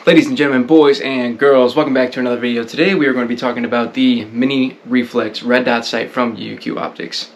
Ladies and gentlemen, boys and girls, welcome back to another video. Today we are going to be talking about the mini reflex red dot sight from UUQ Optics.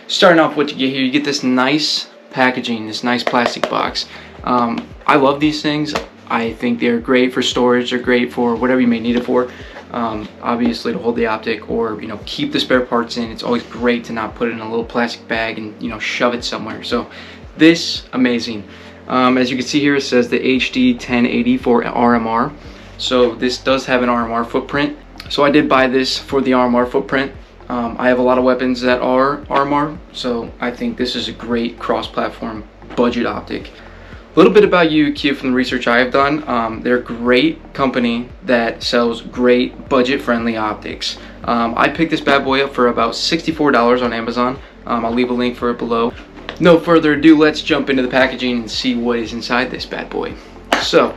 Starting off, what you get here, you get this nice packaging, this nice plastic box. I love these things. I think they're great for storage. They're great for whatever you may need it for. Obviously to hold the optic or keep the spare parts in. It's always great to not put it in a little plastic bag and shove it somewhere. So this, amazing. As you can see here, it says the HD 1080 for RMR. So this does have an RMR footprint. So I did buy this for the RMR footprint. I have a lot of weapons that are RMR, so I think this is a great cross-platform budget optic. A little bit about UUQ from the research I have done. They're a great company that sells great budget-friendly optics. I picked this bad boy up for about $64 on Amazon. I'll leave a link for it below. No further ado, let's jump into the packaging and see what is inside this bad boy. So,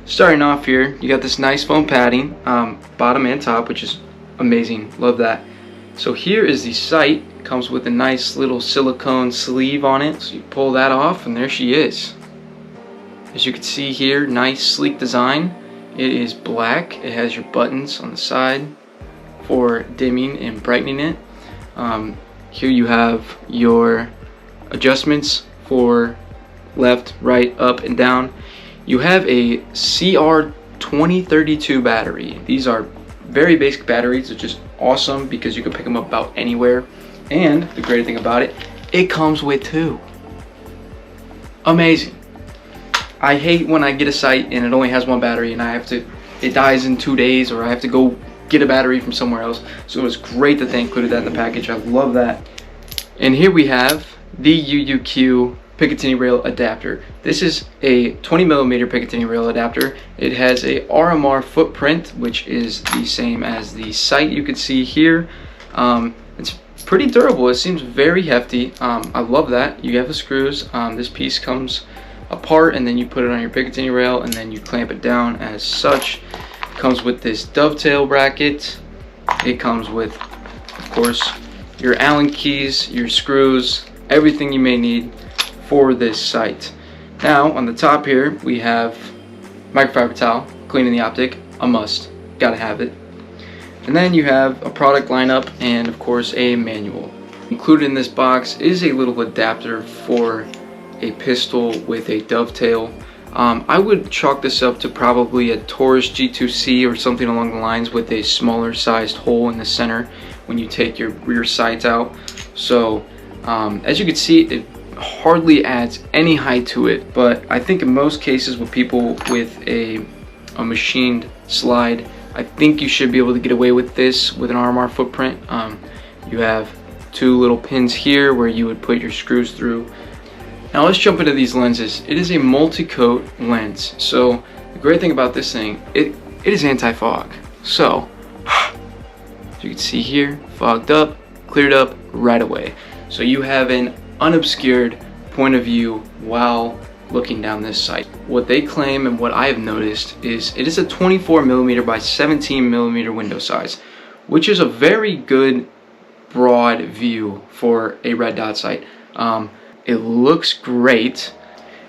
starting off here, you got this nice foam padding, bottom and top, which is amazing. Love that. So here is the sight. It comes with a nice little silicone sleeve on it. So you pull that off, and there she is. As you can see here, nice sleek design. It is black. It has your buttons on the side for dimming and brightening it. Here you have your adjustments for left, right, up, and down. You have a CR2032 battery. These are very basic batteries, which is awesome because you can pick them up about anywhere. And the great thing about it, it comes with two. Amazing. I hate when I get a sight and it only has one battery and it dies in 2 days, or I have to go get a battery from somewhere else. So it's great that they included that in the package. I love that. And here we have the UUQ Picatinny rail adapter. This is a 20mm Picatinny rail adapter. It has a RMR footprint, which is the same as the sight you can see here. It's pretty durable. It seems very hefty. I love that. You have the screws. This piece comes apart and then you put it on your Picatinny rail and then you clamp it down as such. It comes with this dovetail bracket. It comes with, of course, your Allen keys, your screws, everything you may need for this sight. Now on the top here we have microfiber towel, cleaning the optic, a must, gotta have it. And then you have a product lineup and of course a manual. Included in this box is a little adapter for a pistol with a dovetail. I would chalk this up to probably a Taurus G2C or something along the lines, with a smaller sized hole in the center when you take your rear sights out. So as you can see, it hardly adds any height to it, but I think in most cases with people with a machined slide, I think you should be able to get away with this with an RMR footprint. You have two little pins here where you would put your screws through. Now let's jump into these lenses. It is a multi-coat lens. So the great thing about this thing, it is anti-fog. So as you can see here, fogged up, cleared up right away. So you have an unobscured point of view while looking down this sight. What they claim and what I have noticed is it is a 24mm by 17mm window size, which is a very good broad view for a red dot sight. It looks great.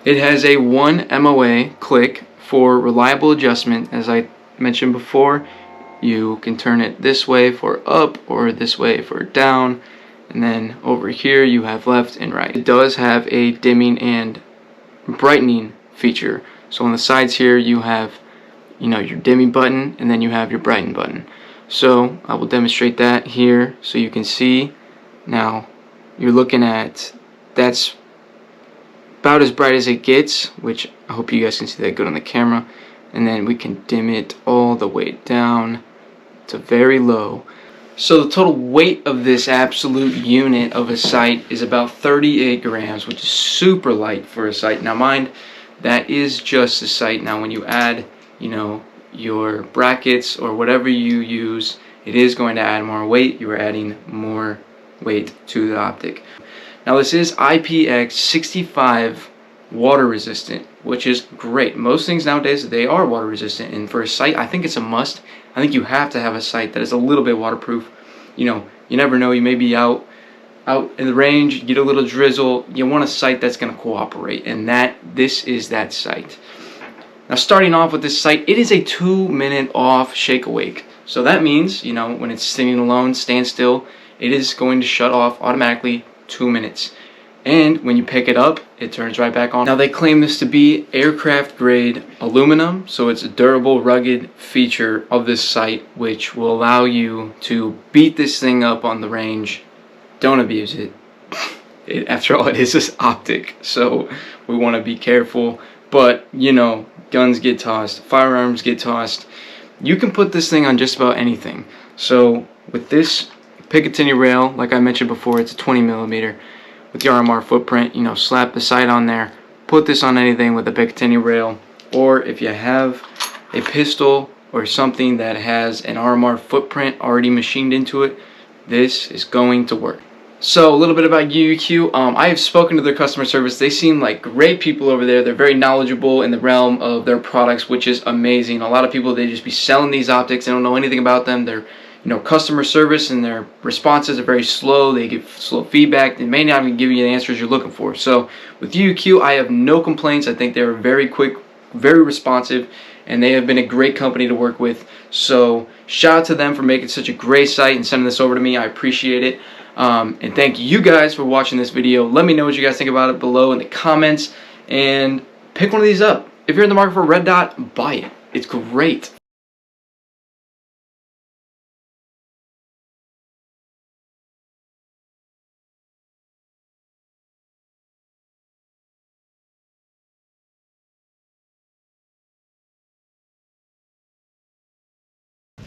It has a 1 MOA click for reliable adjustment. As I mentioned before, you can turn it this way for up or this way for down. And then over here you have left and right. It does have a dimming and brightening feature. So on the sides here you have your dimming button and then you have your brighten button. So I will demonstrate that here so you can see. Now you're looking at, that's about as bright as it gets, which I hope you guys can see that good on the camera. And then we can dim it all the way down to very low. So the total weight of this absolute unit of a sight is about 38 grams, which is super light for a sight. Now mind, that is just a sight. Now when you add, your brackets or whatever you use, it is going to add more weight. You are adding more weight to the optic. Now this is IPX65 water resistant, which is great. Most things nowadays, they are water resistant, and for a sight, I think it's a must. I think you have to have a sight that is a little bit waterproof. You never know, you may be out in the range, get a little drizzle, you want a sight that's going to cooperate, and this is that sight. Now starting off with this sight, it is a 2-minute off shake awake. So that means, you know, when it's sitting alone, stand still, it is going to shut off automatically 2 minutes. And when you pick it up, it turns right back on. Now they claim this to be aircraft grade aluminum, so it's a durable, rugged feature of this sight, which will allow you to beat this thing up on the range. Don't abuse it. After all, it is this Optic, so we want to be careful. But, you know, guns get tossed, firearms get tossed. You can put this thing on just about anything. So with this Picatinny rail, like I mentioned before, it's a 20mm. With the RMR footprint, you know, slap the sight on there, put this on anything with a Picatinny rail, or if you have a pistol or something that has an RMR footprint already machined into it, this is going to work. So a little bit about UUQ. I have spoken to their customer service. They seem like great people over there. They're very knowledgeable in the realm of their products, which is amazing. A lot of people, they just be selling these optics. They don't know anything about them. They're, you know, customer service and their responses are very slow. They give slow feedback. They may not even give you the answers you're looking for. So with UUQ, I have no complaints. I think they're very quick, very responsive, and they have been a great company to work with. So shout out to them for making such a great site and sending this over to me. I appreciate it. And thank you guys for watching this video. Let me know what you guys think about it below in the comments, and pick one of these up. If you're in the market for a red dot, buy it. It's great.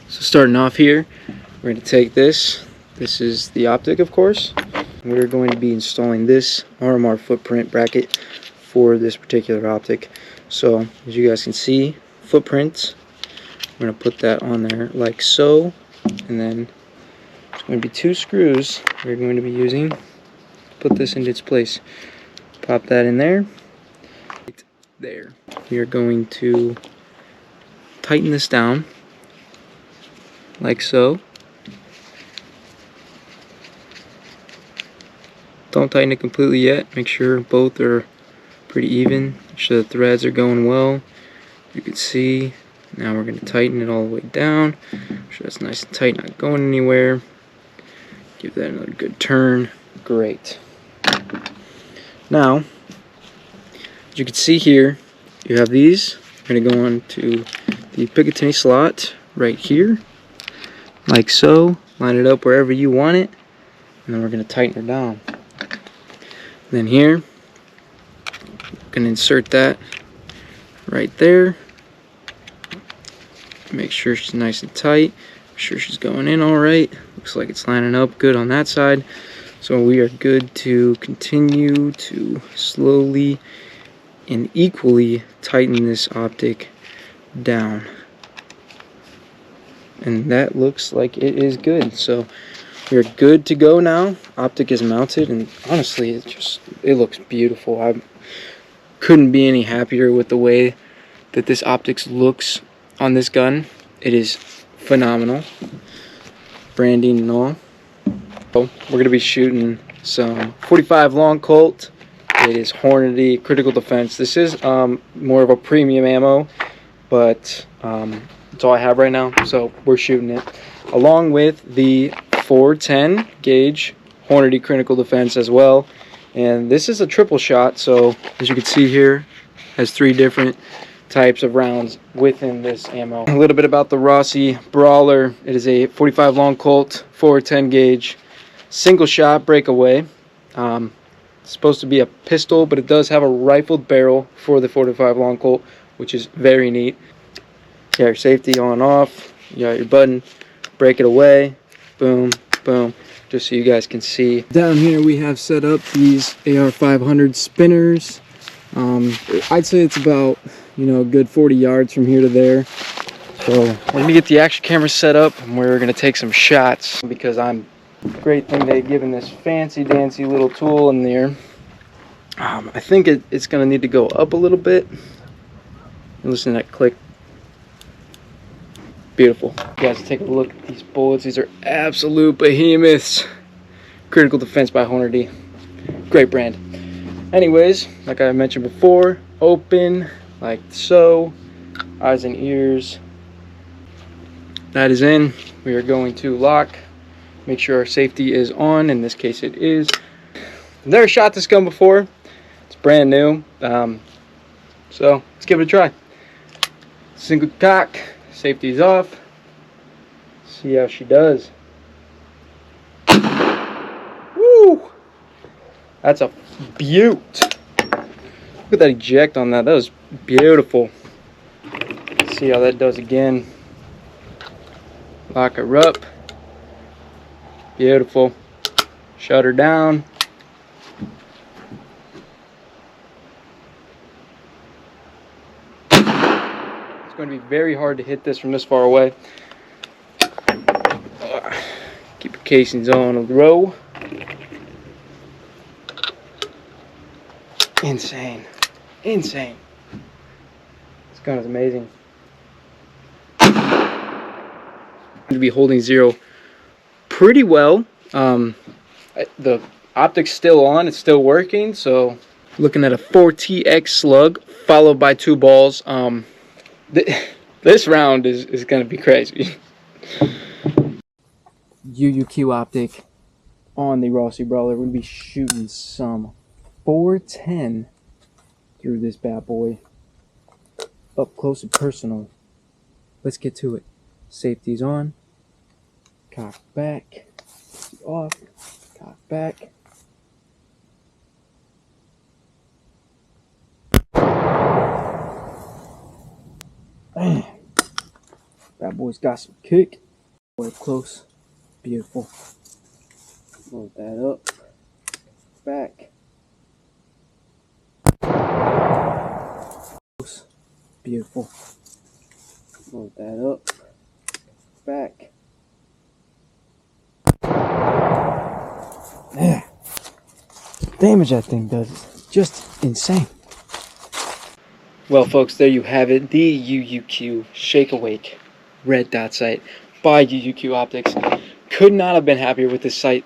So starting off here, we're going to take this. This is the Optic, of course. We're going to be installing this RMR footprint bracket for this particular optic. So as you guys can see, footprints. We're going to put that on there like so, and then there's going to be 2 screws we're going to be using to put this into its place. Pop that in there. Right there. We are going to tighten this down like so. Don't tighten it completely yet. Make sure both are pretty even. Make sure the threads are going well. You can see. Now we're going to tighten it all the way down. Make sure it's nice and tight, not going anywhere. Give that another good turn. Great. Now, as you can see here, you have these. We're going to go on to the Picatinny slot right here, like so. Line it up wherever you want it, and then we're going to tighten her down. Then here, I'm going to insert that right there. Make sure she's nice and tight. Make sure she's going in all right. Looks like it's lining up good on that side. So we are good to continue to slowly and equally tighten this optic down. And that looks like it is good. So we're good to go now. Optic is mounted, and honestly, it looks beautiful. I couldn't be any happier with the way that this optics looks on this gun. It is phenomenal. Branding and all. So we're going to be shooting some 45 Long Colt. It is Hornady critical defense. This is more of a premium ammo, but that's all I have right now, so we're shooting it along with the 410 gauge Hornady critical defense as well. And this is a triple shot, so as you can see here, has 3 different types of rounds within this ammo. A little bit about the Rossi Brawler. It is a 45 Long Colt 410 gauge single shot breakaway. It's supposed to be a pistol, but it does have a rifled barrel for the 45 Long Colt, which is very neat. You got your safety on and off. You got your button, break it away, boom, boom, just so you guys can see. Down here we have set up these AR-500 spinners. I'd say it's about, you know, a good 40 yards from here to there. So we're gonna get the action camera set up, and we're gonna take some shots, because great thing they've given this fancy dancy little tool in there. I think it's gonna need to go up a little bit. Listen to that click. Beautiful. You guys take a look at these bullets. These are absolute behemoths. Critical defense by Hornady. Great brand. Anyways, like I mentioned before, open like so. eyes and ears. That is in. We are going to lock. Make sure our safety is on. In this case, it is. I've never shot this gun before. It's brand new. So let's give it a try. Single cock. Safety's off. See how she does. Woo! That's a beaut. Look at that eject on that. That was beautiful. See how that does again. Lock her up. Beautiful. Shut her down. It's going to be very hard to hit this from this far away. Keep your casings on a row. Insane. Insane. This gun is amazing. To be holding zero pretty well. The optic's still on, it's still working, so looking at a 4TX slug followed by 2 balls. This round is gonna be crazy. UUQ Optic on the Rossi Brawler. We're gonna be shooting some 410 through this bad boy. Up close and personal. Let's get to it. Safety's on. Cock back. Off. Cock back. Man. That boy's got some kick. Boy, close. Beautiful. Load that up. Back. Close. Beautiful. Load that up. Back. Yeah. Damage that thing does is just insane. Well, folks, there you have it. The UUQ Shake Awake red dot sight by UUQ Optics. Could not have been happier with this sight.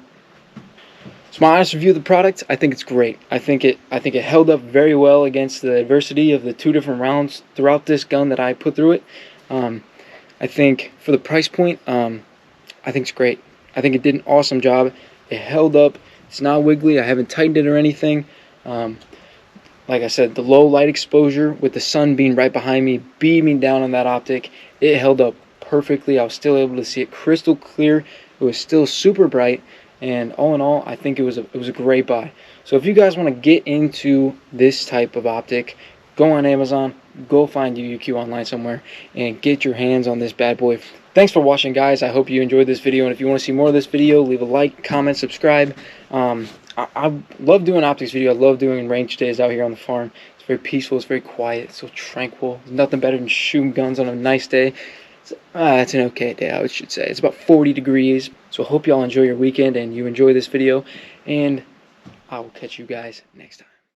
It's my honest review of the product. I think it's great. I think it held up very well against the adversity of the 2 different rounds throughout this gun that I put through it. I think for the price point, I think it's great. I think it did an awesome job. It held up. It's not wiggly. I haven't tightened it or anything. Like I said, the low light exposure with the sun being right behind me, beaming down on that optic, it held up perfectly. I was still able to see it crystal clear. It was still super bright, and all in all, I think it was a great buy. So if you guys want to get into this type of optic, go on Amazon, go find UUQ online somewhere, and get your hands on this bad boy. Thanks for watching, guys. I hope you enjoyed this video, and if you want to see more of this video, leave a like, comment, subscribe. I love doing optics video. I love doing range days out here on the farm. It's very peaceful. It's very quiet. It's so tranquil. There's nothing better than shooting guns on a nice day. It's an okay day, I should say. It's about 40 degrees. So I hope y'all enjoy your weekend and you enjoy this video. And I will catch you guys next time.